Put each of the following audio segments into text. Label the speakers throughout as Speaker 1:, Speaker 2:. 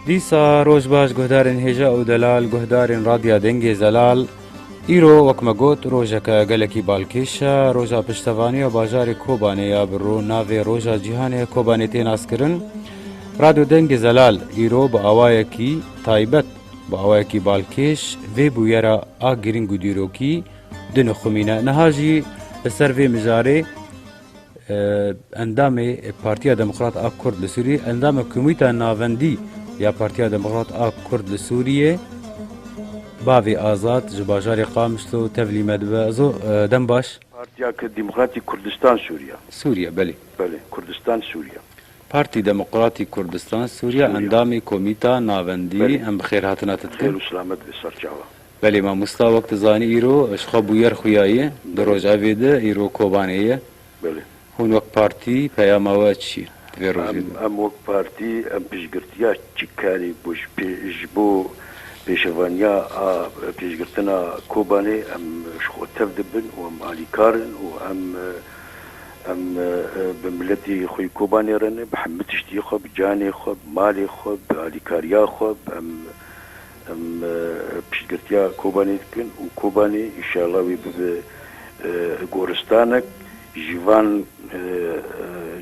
Speaker 1: دیسا روز باش گهدارن هێژە و دەلال گهدارن رادیا دەنگێ زەلال ئیرۆ وەکمە گوت ڕۆژەکە گەلێکی باڵکێشە ڕۆژا پشتەوانی و باژارێک کۆبانەیە بڕۆ ناوێ ڕۆژا جیهانەیە کۆبانێ تێناسکردن رادیۆ دەنگێ زەلال ئیرۆ بە ئاوایەکی تایبەت بە ئاوایەکی باڵکێش vê bûyera a giring û dîrokî dinixumîne niha jî li ser vê mijarê endamê Partiya Demokrat a Kurd li Sûriyê endamê Komîta Navendî ya Partiya Demokrat a Kurd li Sûriyê bavê azad ji bajarê Qamişlo tevlî me dibe ezo dem baş
Speaker 2: Partiya Demokratî Kurdistan Sûriya
Speaker 1: Sûriye belê
Speaker 2: belê Kurdistan Sûriya
Speaker 1: Partî Demokratî Kurdistan Sûriya endamê Komîta Navendî em bi xêr hatina te dikin
Speaker 2: û selamet ve serçava
Speaker 1: belê mamosta wek dizanî îro ji xwe bûyer xuyayê di rojavê de îro kobanê ye
Speaker 2: belê
Speaker 1: hûn wek partî peyama we çi ye divê rojê de
Speaker 2: em wek partî em piştgirtiya çi karî ji bo pêşevaniya a pêşgirtina Kobanê em ji xwe tev dibin û em alîkarin û em bi milletê xwe Kobanê re ne bi hemû tiştiyê xwe bi canê xwe bi malê xwe bi alîkariya xwe em piştgirtiya Kobanê dikin û Kobanê înşallah wê bibe goristanek ji van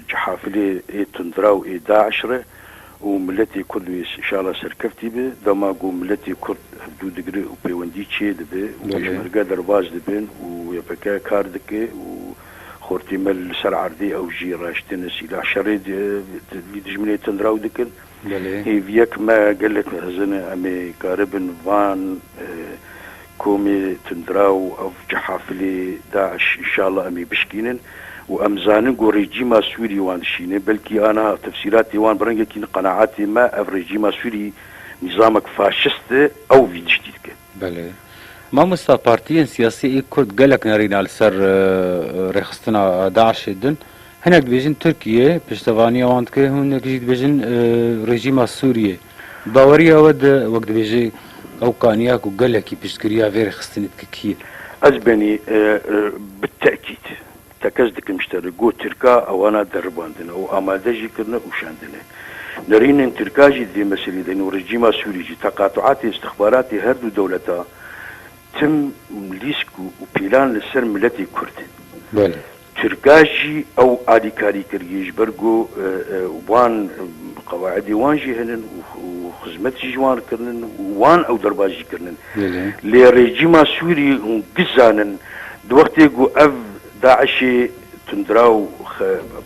Speaker 2: cihafilê ê tundra û ê Daeş re û milletê Kurd wê înşallah serkeftî be dema got milletê Kurd hevdû digire û peywendî çê dibe û pêşmerge derbas dibin û yekeke kar dike û xortîmel li ser erdê ew jî raştine sîlah şerê dijminê tundraw dikin hêviyek me gelek hezine em ê garibin van komê tundraw ev cihafilê Daeş înşallah em ê bişkînin û em zanin got rejîma Sûrî wan dişîne belkî ana tefsîratê wan bi rengekî qenaetê me ev rejîma Sûrî nîzamek faşist e ew vî tiştî dike
Speaker 1: belê mamosta partiyên siyasî ê Kurd gelek nerîna li ser rêxistina Daişê din hinek dibêjin Tirkiye piştevaniya wan dike hinek jî dibêjin rejîma Sûriyê baweriya we de wek dibêje ew qaniya ku gelekî piştgiriya vê rêxistinê dike kî ye
Speaker 2: ez benî بالتأكيد tekez dikim işte got Tirka ewana deribandine û amade jî kirine û şandine nerînên Tirka jî divê meselê de û rejîma Sûrî jî teqatuatê istixbaratê her du dewleta tim lîsk û pîlan li ser milletê Kurd
Speaker 1: belê
Speaker 2: Tirka jî ew alîkarî kiriye ji ber got wan qewaidê wan jî hinin û xizmet jî wan kirinin û wan ew derbas jî kirinin lê rejîma Sûrî hûn gizanin di wextê got ev Daişê tundraw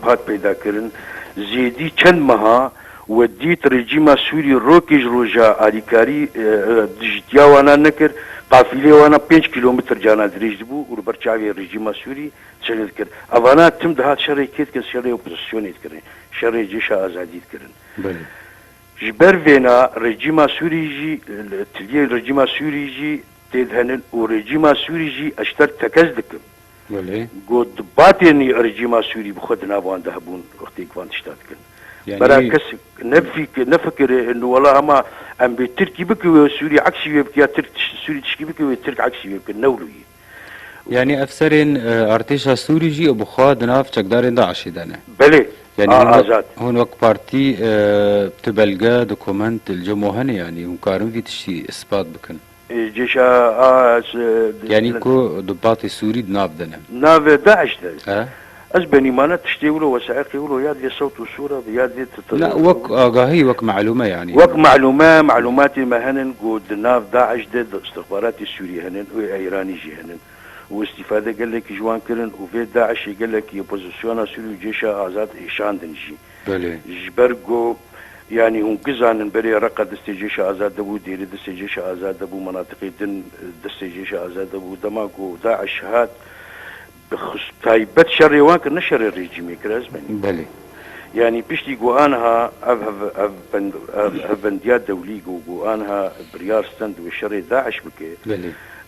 Speaker 2: hat peyda kirin zêdî çend meha we dît rejîma Sûrî rokê ji roja alîkarî dijîtiya wana nekir qafîlê wana 5 kilometr cana dirêj dibû û li ber çavê rejîma Sûrî çenê dikir evana tim dihat şerê kê dikin şerê opozisyonê dikirin şerê cêşa azadî dikirin ji ber vêna rejîma Sûrî jî tiliyê rejîma Sûrî jî tê dihinin û rejîma Sûrî jî eşter tekez dikin got batên rejîma Sûrî bi xwe di nav wan de hebûn wextê wan tişta dikin bera kes nefikire wela hema em bê Tirkî bikiwe Sûrî eksî wê bike ya Sûrî tişkî bikiwe Tirk eksî wê bikin newlûyî
Speaker 1: yani efserên artêşa Sûrî jî bi xwe di nav çekdarên Daişê de ne
Speaker 2: belê
Speaker 1: yani
Speaker 2: azad
Speaker 1: hûn wek partî tu belge dokument dilcemo hene yani hûn karin vî tiştî ispat bikin
Speaker 2: cêşa
Speaker 1: yani ku di batê Sûrî di nav de ne
Speaker 2: navê Daeş de ez benîmane tiştê wilo wesaîqê wilo ya dê sewt û sûra ya dê
Speaker 1: لا وك آگاهی وك معلومة يعني
Speaker 2: وك معلوماتي ما هنن قود ناف داعش ضد استخبارات سوريا هنن وإيراني جي هنن واستفادة قال لك جوان كرن وفي داعش قال لك يبوزيسيونا سوريا جيشا آزاد إيشان دنجي
Speaker 1: بله
Speaker 2: جبرقو يعني هم قزانن بري رقا دستي جيشا آزاد دبو ديري دستي جيشا آزاد دبو مناطقي دن دستي جيشا آزاد دبو دماغو داعش هات تایبەت شەڕێوان کە نەشەڕێ ڕێژیمی کرازمەنی
Speaker 1: بەێ
Speaker 2: یعنی پشتی گوانها هەڤەندیا دەولی و گوانها بریار ستەند و شەڕێ داعش بکێ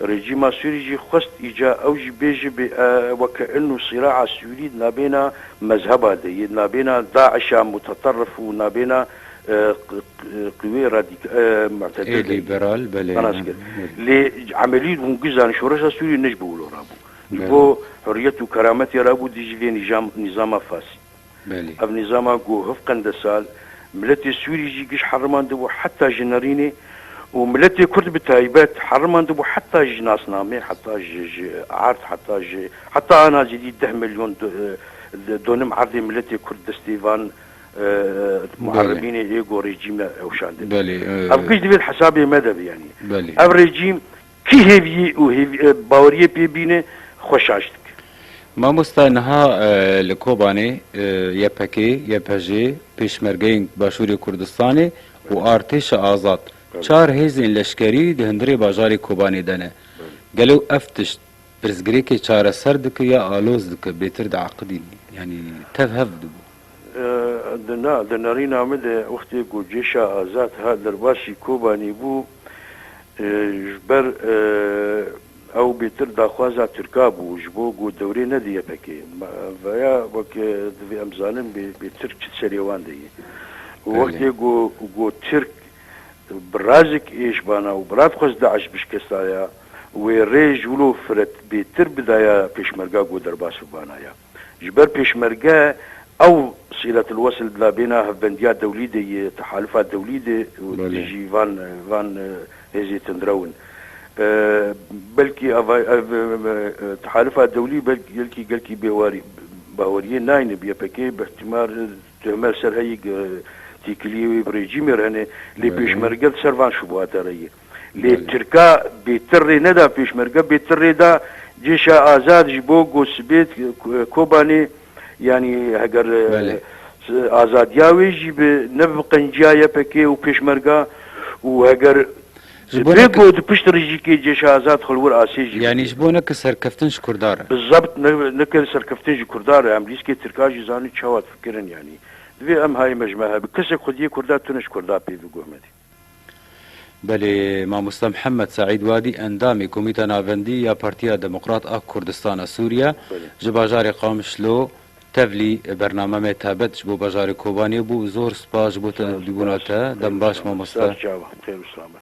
Speaker 2: ڕێژیما سووریژی خست ئیجا ئەوژی بێژە وەکەئن و صراع سووری نابێنە مەذهبا دەیێت نابێنە داعشا متطرف و نابێنە قوێ معتدل
Speaker 1: لیبرال
Speaker 2: لێ عملی هونگزان شۆڕەشە سووری نەش بە وڵۆڕا بوو بۆ حریەت و کەرامەتی رابوو دیژی لێ نظامە فاسی ئەو نظامە گۆ هەف قەندە سال ملتي سوري جي قش حرمان دبو حتى جنريني وملتي كرد بتايبات حرمان دبو حتى جناس نامي حتى عارت حتى انا جديد 10 مليون دونم عرضي ملتي كرد ستيفان معربين ايجو ريجيم او شاندل
Speaker 1: بله
Speaker 2: ابقيش دبي حسابي مدبي يعني
Speaker 1: بله
Speaker 2: اب ريجيم كي هيفي وهيفي باوريه بيبينه خوشاشتك
Speaker 1: ما مستانها لکوبانی یا پکی یا پجی پیشمرگین باشوری کردستانی و ارتش آزاد چهار هیزین لشکری دهندری باجاری کوبانی دنه گلو افتش برزگری که چهار سرد که یا آلوز دکه بهتر دعقدی یعنی تفهف دو
Speaker 2: دنارین آمده وقتی که جیش آزاد ها درباشی کوبانی بو جبر او بيتر داخوازا تركا بو جبو قو دوري ندي بكي فيا وك في امزانم بترك تسريوان دي وقت قو ترك برازك ايش بانا وبراد خوز داعش بشكستايا وريج ولو فرت بيتر بدايا بيشمرقا قو درباس بانايا جبر بيشمرقا او صلة الوصل بلا بينها بنديات دوليدي تحالفات دوليدي وتجي فان هزي تندرون بلكي تحالفات دولي بلكي باوريين ناين بيا بكي باحتمال تهمل سر هي تيكلي بريجيمر هنا لي بيشمرقل سرفان شبوات ري لي تركا بيتري ندا بيشمرقل بيتري دا جيشا آزاد جبوغو سبيت كوباني يعني هجر آزاد ياوي جيب نبقى نجايا بكي وبيشمرقل وهجر بيقو دبشت رجيكي جيش آزاد خلور آسيجي
Speaker 1: يعني جبونك سركفتنش كردار
Speaker 2: بالضبط نكر سركفتنج كردار امريكي تركاجي زاني تشاوات فكرن يعني دبي ام هاي مجمعها بكسك خديه كردار تنش كردار بي بقومتي
Speaker 1: بله ماموستا محمد سعيد وادي اندامي كوميتا نافندي يا بارتيا ديمقراط اك كردستان سوريا جباجاري قامشلو تفلي برنامج متابت جبو باجاري كوباني بو زور سباج بو تنبيبوناتا دم باش ماموستا
Speaker 2: خير وسلامة